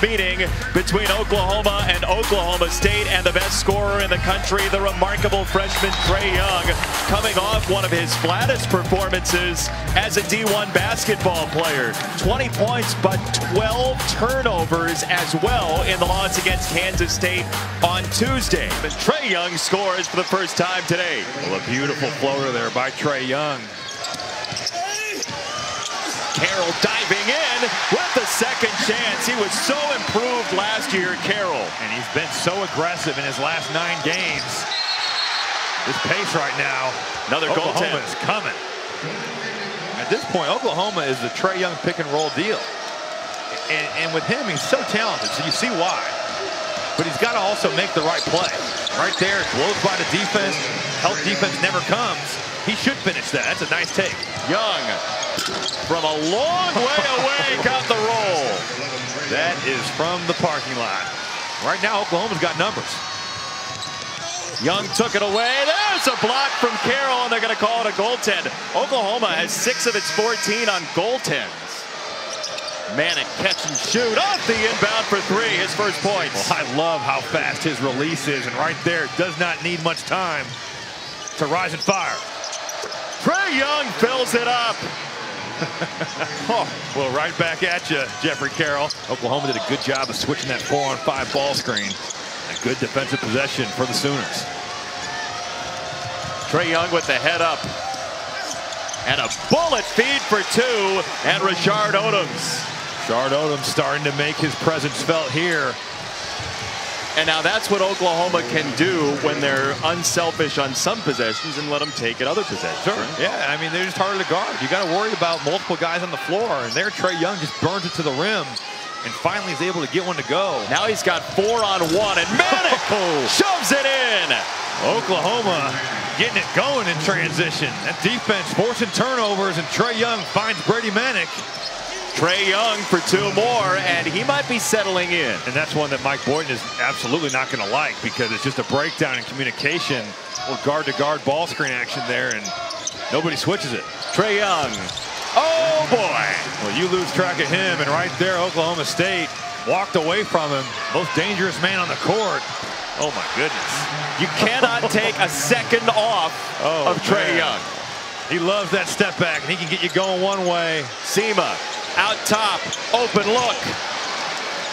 meeting between Oklahoma and Oklahoma State, and the best scorer in the country, the remarkable freshman Trae Young, coming off one of his flattest performances as a D1 basketball player. 20 points, but 12 turnovers as well in the loss against Kansas State on Tuesday. And Trae Young scores for the first time today. Well, a beautiful floater there by Trae Young. Carroll diving in with the second chance. He was so improved last year, Carroll. And he's been so aggressive in his last 9 games. This pace right now. Another Oklahoma goaltender is coming. At this point, Oklahoma is the Trae Young pick and roll deal. And with him, he's so talented, so you see why. But he's got to also make the right play. Right there, blows by the defense. Help defense never comes. He should finish that. That's a nice take. Young, from a long way away, got the roll. That is from the parking lot. Right now, Oklahoma's got numbers. Young took it away. There's a block from Carroll, and they're going to call it a goaltend. Oklahoma has 6 of its 14 on goaltends. Manic catch and shoot off the inbound for 3, his first points. Well, I love how fast his release is, and right there, does not need much time to rise and fire. Trae Young fills it up. Oh, well, right back at you, Jeffrey Carroll. Oklahoma did a good job of switching that 4-on-5 ball screen. A good defensive possession for the Sooners. Trae Young with the head up. And a bullet feed for 2, and Rashard Odoms. Rashard Odoms starting to make his presence felt here. And now that's what Oklahoma can do when they're unselfish on some possessions and let them take it other possessions. Sure. Yeah, I mean, they're just harder to guard. You got to worry about multiple guys on the floor, and there Trae Young just burns it to the rim and finally is able to get one to go. Now he's got 4-on-1, and Manic shoves it in. Oklahoma getting it going in transition. That defense forcing turnovers, and Trae Young finds Brady Manic. Trae Young for 2 more, and he might be settling in. And that's one that Mike Boynton is absolutely not going to like, because it's just a breakdown in communication. Well, guard-to-guard ball screen action there, and nobody switches it. Trae Young. Oh, boy. Well, you lose track of him, and right there, Oklahoma State walked away from him. Most dangerous man on the court. Oh, my goodness. You cannot take a second off of Trae Young. He loves that step back, and he can get you going one way. Sema out top, open look.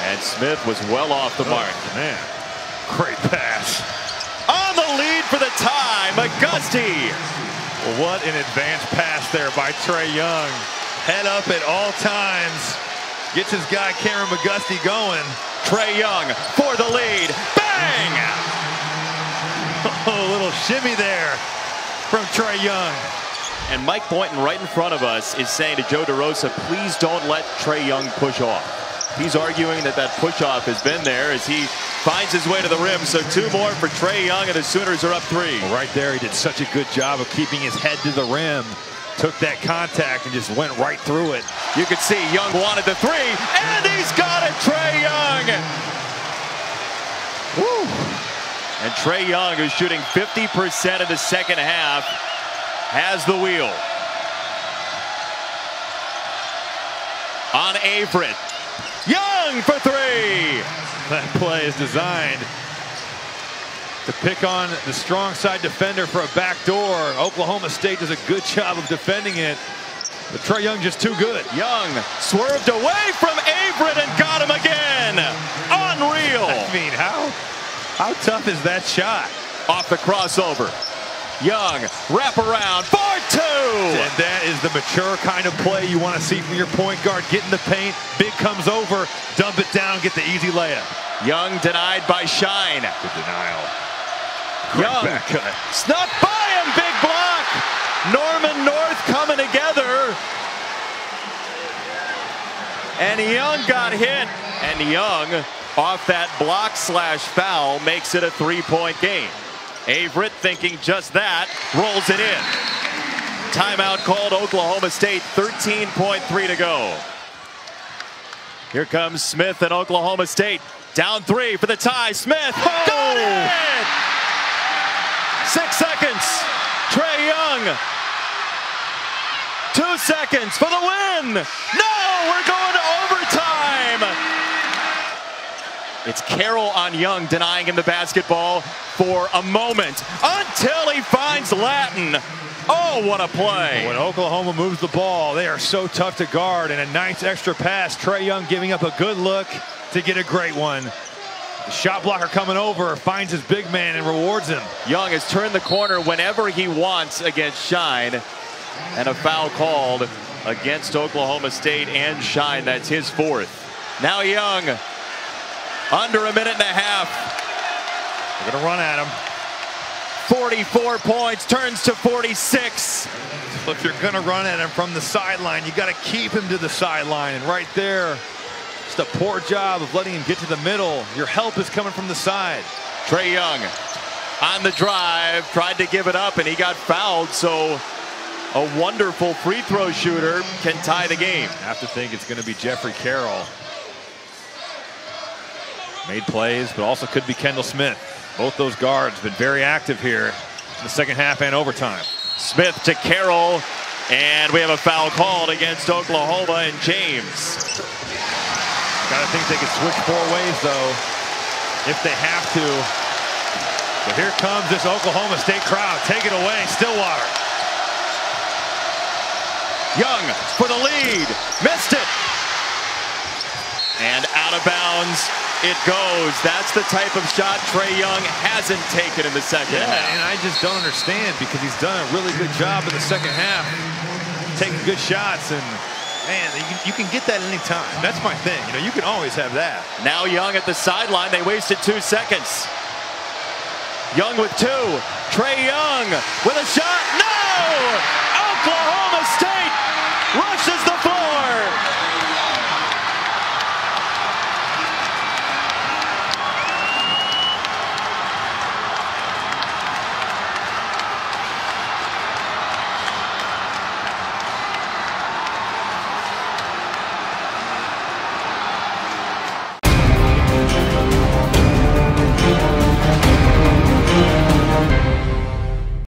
And Smith was well off the mark. Man, great pass. On the lead for the tie, McGusty. Well, what an advanced pass there by Trae Young. Head up at all times. Gets his guy Cameron McGusty going. Trae Young for the lead. Bang! Oh, a little shimmy there from Trae Young. And Mike Boynton right in front of us is saying to Joe DeRosa, please don't let Trae Young push off. He's arguing that that push off has been there as he finds his way to the rim. So 2 more for Trae Young, and the Sooners are up 3. Well, right there, he did such a good job of keeping his head to the rim. Took that contact and just went right through it. You could see Young wanted the 3, and he's got it, Trae Young. Woo. And Trae Young, who's shooting 50% in the second half, has the wheel. On Averett. Young for 3. That play is designed to pick on the strong side defender for a backdoor. Oklahoma State does a good job of defending it, but Trae Young just too good. Young swerved away from Averett and got him again. Unreal. I mean, how tough is that shot? Off the crossover. Young, wrap around for 2. And that is the mature kind of play you want to see from your point guard. Get in the paint, big comes over, dump it down, get the easy layup. Young denied by Shine. Good denial. Young snuck by him, big block. Norman North coming together. And Young got hit. And Young, off that block/foul, makes it a 3-point game. Averett thinking just that, rolls it in. Timeout called Oklahoma State, 13.3 to go. Here comes Smith and Oklahoma State. Down 3 for the tie. Smith got it! 6 seconds. Trae Young. 2 seconds for the win. No, we're going to overtime. It's Carroll on Young, denying him the basketball for a moment until he finds Latin. Oh, what a play. When Oklahoma moves the ball, they are so tough to guard. And a nice extra pass. Trae Young giving up a good look to get a great one. The shot blocker coming over, finds his big man and rewards him. Young has turned the corner whenever he wants against Shine. And a foul called against Oklahoma State and Shine. That's his fourth. Now Young, under a minute and a half. They're going to run at him. 44 points, turns to 46. So if you're going to run at him from the sideline, you got to keep him to the sideline. And right there, just a poor job of letting him get to the middle. Your help is coming from the side. Trae Young on the drive, tried to give it up, and he got fouled. So a wonderful free throw shooter can tie the game. I have to think it's going to be Jeffrey Carroll. Made plays, but also could be Kendall Smith. Both those guards been very active here in the second half and overtime. Smith to Carroll, and we have a foul called against Oklahoma and James. Gotta think they could switch 4 ways though, if they have to. But here comes this Oklahoma State crowd. Take it away, Stillwater. Young for the lead, missed it. And out of bounds it goes. That's the type of shot Trae Young hasn't taken in the second half. And I just don't understand, because he's done a really good job in the second half, taking good shots, and man, you can get that any time. That's my thing. You know, you can always have that. Now Young at the sideline. They wasted 2 seconds. Young with 2. Trae Young with a shot. No! Oklahoma State rushes